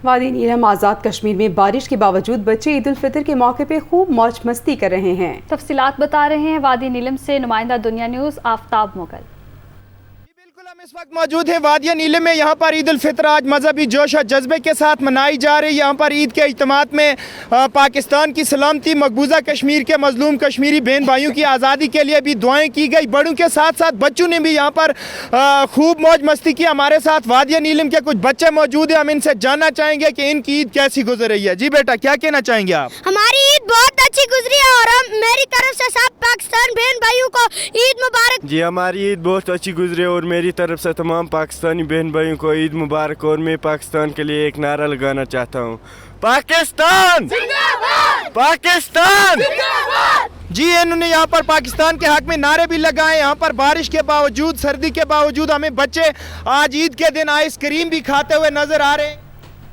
وادی نیلم آزاد کشمیر میں بارش کے باوجود بچے عید الفطر کے موقع پہ خوب موج مستی کر رہے ہیں۔ تفصیلات بتا رہے ہیں وادی نیلم سے نمائندہ دنیا نیوز آفتاب مغل۔ ہم اس وقت موجود ہیں وادی نیلم میں۔ یہاں پر عید الفطر آج مذہبی جوش و جذبے کے ساتھ منائی جا رہی ہے۔ یہاں پر عید کے اجتماعات میں پاکستان کی سلامتی، مقبوضہ کشمیر کے مظلوم کشمیری بہن بھائیوں کی آزادی کے لیے بھی دعائیں کی گئی۔ بڑوں کے ساتھ ساتھ بچوں نے بھی یہاں پر خوب موج مستی کی۔ ہمارے ساتھ وادی نیلم کے کچھ بچے موجود ہیں، ہم ان سے جاننا چاہیں گے کہ ان کی عید کیسی گزر رہی ہے۔ جی بیٹا، کیا کہنا چاہیں گے آپ؟ ہماری عید بہت اچھی گزری ہے اور میری طرف سے سب پاکستان بہن بھائیوں کو عید مبارک۔ جی ہماری عید بہت اچھی گزری ہے اور میری طرف سے تمام پاکستانی بہن بھائیوں کو عید مبارک۔ اور میں پاکستان کے لیے ایک نعرہ لگانا چاہتا ہوں، پاکستان زندہ باد! پاکستان زندہ باد! جی انہوں نے یہاں پر پاکستان کے حق میں نعرے بھی لگائے۔ یہاں پر بارش کے باوجود، سردی کے باوجود ہمیں بچے آج عید کے دن آئس کریم بھی کھاتے ہوئے نظر آ رہے ہیں۔